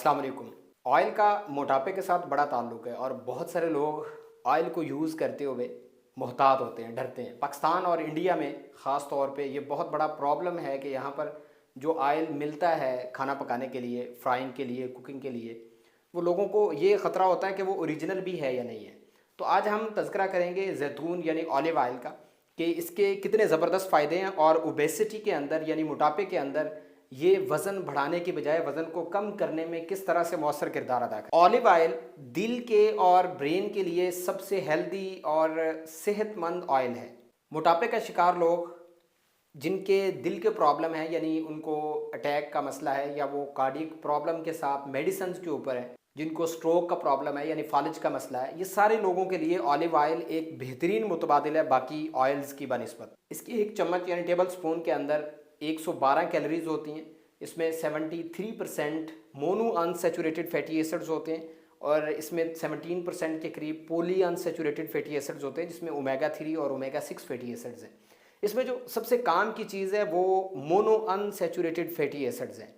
अस्सलाम वालेकुम। ऑयल का मोटापे के साथ बड़ा ताल्लुक़ है और बहुत सारे लोग ऑयल को यूज़ करते हुए मुहतात होते हैं, डरते हैं। पाकिस्तान और इंडिया में ख़ास तौर पे ये बहुत बड़ा प्रॉब्लम है कि यहाँ पर जो ऑयल मिलता है खाना पकाने के लिए, फ्राइंग के लिए, कुकिंग के लिए, वो लोगों को ये ख़तरा होता है कि वो ओरिजिनल भी है या नहीं है। तो आज हम तज़किरा करेंगे ज़ैतून यानी ऑलिव ऑयल का कि इसके कितने ज़बरदस्त फ़ायदे हैं और ओबेसिटी के अंदर यानी मोटापे के अंदर ये वज़न बढ़ाने की बजाय वज़न को कम करने में किस तरह से मौसर किरदार अदा करता है। ऑलिव ऑयल दिल के और ब्रेन के लिए सबसे हेल्दी और सेहतमंद ऑयल है। मोटापे का शिकार लोग जिनके दिल के प्रॉब्लम है यानी उनको अटैक का मसला है या वो कार्डियक प्रॉब्लम के साथ मेडिसिन के ऊपर है, जिनको स्ट्रोक का प्रॉब्लम है यानी फालिज का मसला है, ये सारे लोगों के लिए ऑलिव ऑयल एक बेहतरीन मुतबादिल है बाकी ऑयल्स की बनिस्बत। इसकी एक चम्मच यानी टेबल स्पून के अंदर 112 कैलोरीज होती हैं। इसमें 73% मोनो अनसेचुरेटेड फैटी एसिड्स होते हैं और इसमें 17% के करीब पॉली अनसेचुरेटेड फैटी एसिड्स होते हैं जिसमें ओमेगा 3 और ओमेगा 6 फैटी एसिड्स हैं। इसमें जो सबसे काम की चीज़ है वो मोनो अनसेचुरेटेड फैटी एसिड्स हैं।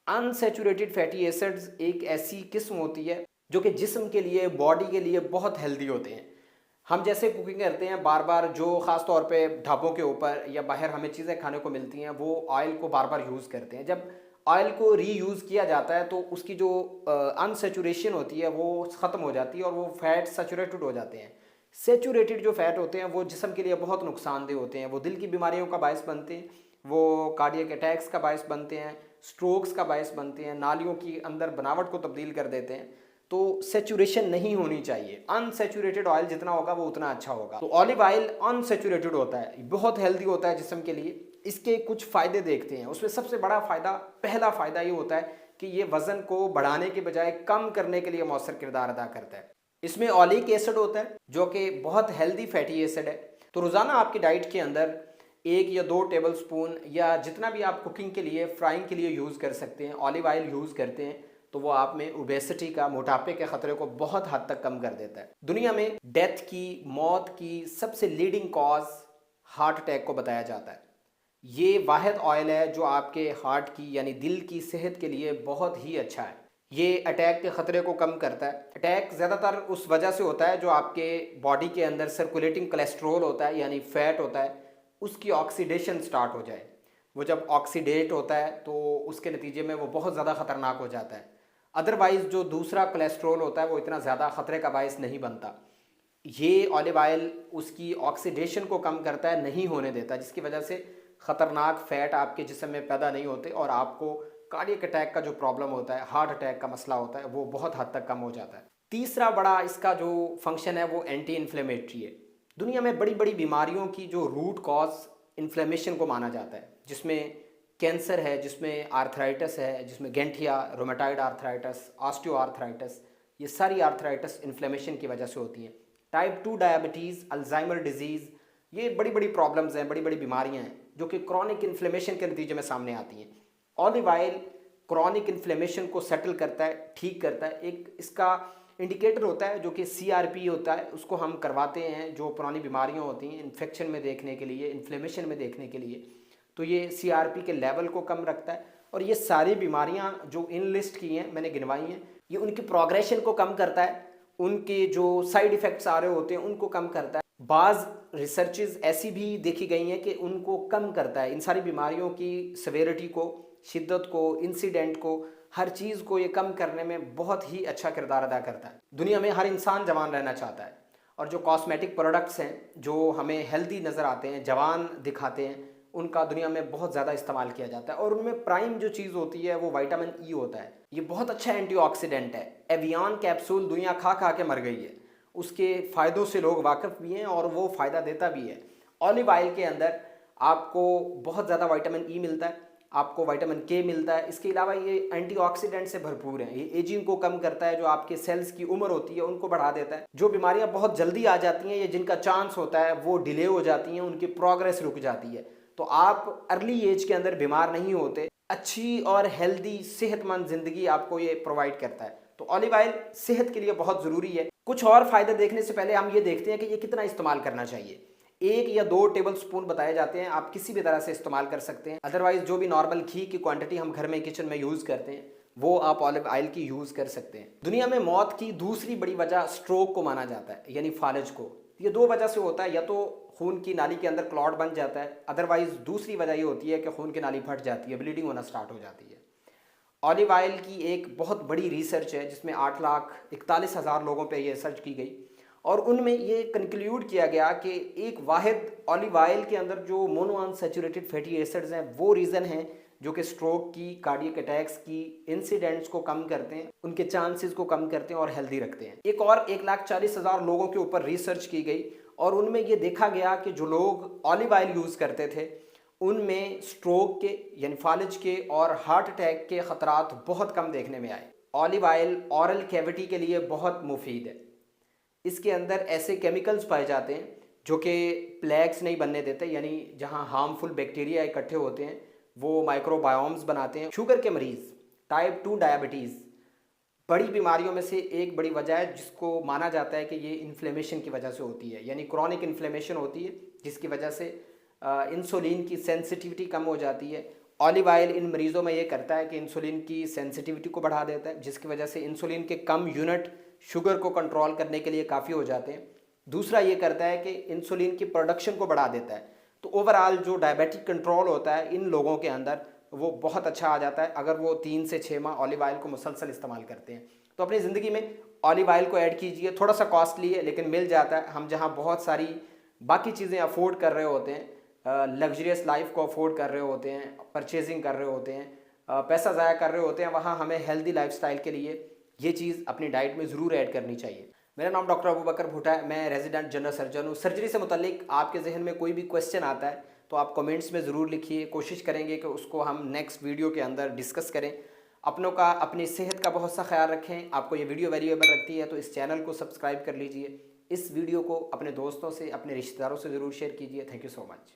अनसेचुरेटेड फैटी एसिड्स एक ऐसी किस्म होती है जो कि जिस्म के लिए, बॉडी के लिए बहुत हेल्दी होते हैं। हम जैसे कुकिंग करते हैं बार बार, जो ख़ास तौर पे ढाबों के ऊपर या बाहर हमें चीज़ें खाने को मिलती हैं, वो ऑयल को बार बार यूज़ करते हैं। जब ऑयल को रीयूज़ किया जाता है तो उसकी जो अनसेचुरेशन होती है वो ख़त्म हो जाती है और वो फैट सेचुरेटेड हो जाते हैं। सेचुरेटेड जो फ़ैट होते हैं वो जिस्म के लिए बहुत नुकसानदेह होते हैं। वो दिल की बीमारियों का बायस बनते हैं, वो कार्डियक अटैक्स का बायस बनते हैं, स्ट्रोक्स का बायस बनते हैं, नालियों की अंदर बनावट को तब्दील कर देते हैं। तो सेचुरेशन नहीं होनी चाहिए। अनसेचुरेटेड ऑयल जितना होगा वो उतना अच्छा होगा। तो ऑलिव ऑयल अनसेचुरेटेड होता है, बहुत हेल्दी होता है जिस्म के लिए। इसके कुछ फ़ायदे देखते हैं। उसमें सबसे बड़ा फ़ायदा, पहला फ़ायदा ये होता है कि ये वज़न को बढ़ाने के बजाय कम करने के लिए मौसर किरदार अदा करता है। इसमें ऑलिक एसिड होता है जो कि बहुत हेल्दी फैटी एसिड है। तो रोज़ाना आपकी डाइट के अंदर 1 या 2 टेबल स्पून या जितना भी आप कुकिंग के लिए, फ्राइंग के लिए यूज़ कर सकते हैं, ऑलिव ऑयल यूज़ करते हैं तो वो आप में ओबेसिटी का, मोटापे के ख़तरे को बहुत हद तक कम कर देता है। दुनिया में डेथ की, मौत की सबसे लीडिंग कॉज हार्ट अटैक को बताया जाता है। ये वाहिद ऑयल है जो आपके हार्ट की यानी दिल की सेहत के लिए बहुत ही अच्छा है। ये अटैक के ख़तरे को कम करता है। अटैक ज़्यादातर उस वजह से होता है जो आपके बॉडी के अंदर सर्कुलेटिंग कोलेस्ट्रोल होता है यानी फ़ैट होता है, उसकी ऑक्सीडेशन स्टार्ट हो जाए। वो जब ऑक्सीडेट होता है तो उसके नतीजे में वो बहुत ज़्यादा ख़तरनाक हो जाता है। अदरवाइज़ जो दूसरा कोलेस्ट्रोल होता है वो इतना ज़्यादा ख़तरे का बायस नहीं बनता। ये ऑलिव ऑयल उसकी ऑक्सीडेशन को कम करता है, नहीं होने देता, जिसकी वजह से ख़तरनाक फ़ैट आपके जिस्म में पैदा नहीं होते और आपको कार्डियक अटैक का जो प्रॉब्लम होता है, हार्ट अटैक का मसला होता है, वो बहुत हद तक कम हो जाता है। तीसरा बड़ा इसका जो फंक्शन है वो एंटी इन्फ्लेमेटरी है। दुनिया में बड़ी बड़ी बीमारियों की जो रूट कॉज इन्फ्लेमेशन को माना जाता है, जिसमें कैंसर है, जिसमें आर्थराइटिस है, जिसमें गैंठिया, रोमेटॉइड आर्थराइटिस, ऑस्टियो आर्थराइटिस, ये सारी आर्थराइटिस इन्फ्लेमेशन की वजह से होती हैं। टाइप 2 डायबिटीज़, अल्जाइमर डिजीज़, ये बड़ी बड़ी प्रॉब्लम्स हैं, बड़ी बड़ी बीमारियां हैं जो कि क्रॉनिक इन्फ्लेमेशन के नतीजे में सामने आती हैं। ऑलिव ऑयल क्रॉनिक इन्फ्लेमेशन को सेटल करता है, ठीक करता है। एक इसका इंडिकेटर होता है जो कि CRP होता है, उसको हम करवाते हैं जो पुरानी बीमारियां होती हैं इन्फेक्शन में देखने के लिए, इन्फ्लेमेशन में देखने के लिए। तो ये CRP के लेवल को कम रखता है और ये सारी बीमारियां जो इन लिस्ट की हैं, मैंने गिनवाई हैं, ये उनकी प्रोग्रेशन को कम करता है, उनके जो साइड इफ़ेक्ट्स आ रहे होते हैं उनको कम करता है। बाज़ रिसर्चेज ऐसी भी देखी गई हैं कि उनको कम करता है, इन सारी बीमारियों की सवेरिटी को, शिद्दत को, इंसिडेंट को, हर चीज़ को ये कम करने में बहुत ही अच्छा किरदार अदा करता है। दुनिया में हर इंसान जवान रहना चाहता है और जो कॉस्मेटिक प्रोडक्ट्स हैं जो हमें हेल्दी नज़र आते हैं, जवान दिखाते हैं, उनका दुनिया में बहुत ज़्यादा इस्तेमाल किया जाता है और उनमें प्राइम जो चीज़ होती है वो विटामिन ई होता है। ये बहुत अच्छा एंटीऑक्सीडेंट है। एवियन कैप्सूल दुनिया खा खा के मर गई है, उसके फ़ायदों से लोग वाकिफ़ भी हैं और वो फ़ायदा देता भी है। ऑलिव ऑयल के अंदर आपको बहुत ज़्यादा विटामिन ई मिलता है, आपको विटामिन के मिलता है। इसके अलावा ये एंटीऑक्सीडेंट से भरपूर है। ये एजिंग को कम करता है, जो आपके सेल्स की उम्र होती है उनको बढ़ा देता है। जो बीमारियां बहुत जल्दी आ जाती हैं या जिनका चांस होता है वो डिले हो जाती हैं, उनकी प्रोग्रेस रुक जाती है। तो आप अर्ली एज के अंदर बीमार नहीं होते। अच्छी और हेल्दी सेहतमंद ज़िंदगी आपको ये प्रोवाइड करता है। तो ऑलिव ऑयल सेहत के लिए बहुत ज़रूरी है। कुछ और फ़ायदे देखने से पहले हम ये देखते हैं कि ये कितना इस्तेमाल करना चाहिए। 1 या 2 टेबल स्पून बताए जाते हैं, आप किसी भी तरह से इस्तेमाल कर सकते हैं। अदरवाइज़ जो भी नॉर्मल घी की क्वांटिटी हम घर में किचन में यूज़ करते हैं वो आप ऑलिव ऑयल की यूज़ कर सकते हैं। दुनिया में मौत की दूसरी बड़ी वजह स्ट्रोक को माना जाता है, यानी फालज को। ये दो वजह से होता है, या तो खून की नाली के अंदर क्लॉट बन जाता है, अदरवाइज दूसरी वजह ये होती है कि खून की नाली फट जाती है, ब्लीडिंग होना स्टार्ट हो जाती है। ऑलिव ऑयल की एक बहुत बड़ी रिसर्च है जिसमें 8,41,000 लोगों पे ये रिसर्च की गई, और उनमें ये कंक्लूड किया गया कि एक वाहिद ऑलिव ऑयल के अंदर जो मोनोअनसैचुरेटेड फैटी एसिड्स हैं वो रीज़न हैं जो कि स्ट्रोक की, कार्डियक अटैक्स की इंसिडेंट्स को कम करते हैं, उनके चांसेस को कम करते हैं और हेल्दी रखते हैं। एक और 1,40,000 लोगों के ऊपर रिसर्च की गई और उनमें ये देखा गया कि जो लोग ऑलिव ऑयल यूज़ करते थे उनमें स्ट्रोक के यानी फालिज के और हार्ट अटैक के ख़तरात बहुत कम देखने में आए। ऑलिव ऑयल ऑरल कैविटी के लिए बहुत मुफीद है। इसके अंदर ऐसे केमिकल्स पाए जाते हैं जो कि प्लेग्स नहीं बनने देते, यानी जहाँ हार्मफुल बैक्टीरिया इकट्ठे होते हैं वो माइक्रोबायोम्स बनाते हैं। शुगर के मरीज़, टाइप 2 डायबिटीज़ बड़ी बीमारियों में से एक बड़ी वजह है जिसको माना जाता है कि ये इन्फ्लेमेशन की वजह से होती है, यानी क्रॉनिक इन्फ्लेमेशन होती है जिसकी वजह से इंसुलिन की सेंसिटिविटी कम हो जाती है। ऑलिव ऑयल इन मरीज़ों में ये करता है कि इंसुलिन की सेंसिटिविटी को बढ़ा देता है, जिसकी वजह से इंसुलिन के कम यूनिट शुगर को कंट्रोल करने के लिए काफ़ी हो जाते हैं। दूसरा ये करता है कि इंसुलिन की प्रोडक्शन को बढ़ा देता है। तो ओवरऑल जो डायबिटिक कंट्रोल होता है इन लोगों के अंदर वो बहुत अच्छा आ जाता है अगर वो 3 से 6 माह ऑलिव ऑयल को मुसलसल इस्तेमाल करते हैं। तो अपनी ज़िंदगी में ऑलिव ऑयल को ऐड कीजिए। थोड़ा सा कॉस्टली है लेकिन मिल जाता है। हम जहाँ बहुत सारी बाकी चीज़ें अफोर्ड कर रहे होते हैं, लग्जरियस लाइफ को अफोर्ड कर रहे होते हैं, परचेजिंग कर रहे होते हैं, पैसा ज़ाया कर रहे होते हैं, वहाँ हमें हेल्दी लाइफस्टाइल के लिए ये चीज़ अपनी डाइट में ज़रूर ऐड करनी चाहिए। मेरा नाम डॉक्टर अबू बकर भुट्टा है, मैं रेजिडेंट जनरल सर्जन हूँ। सर्जरी से मुतल्लिक आपके जहन में कोई भी क्वेश्चन आता है तो आप कमेंट्स में ज़रूर लिखिए, कोशिश करेंगे कि उसको हम नेक्स्ट वीडियो के अंदर डिस्कस करें। अपनों का, अपनी सेहत का बहुत सा ख्याल रखें। आपको ये वीडियो वैल्यूएबल लगती है तो इस चैनल को सब्सक्राइब कर लीजिए। इस वीडियो को अपने दोस्तों से, अपने रिश्तेदारों से ज़रूर शेयर कीजिए। Thank you so much.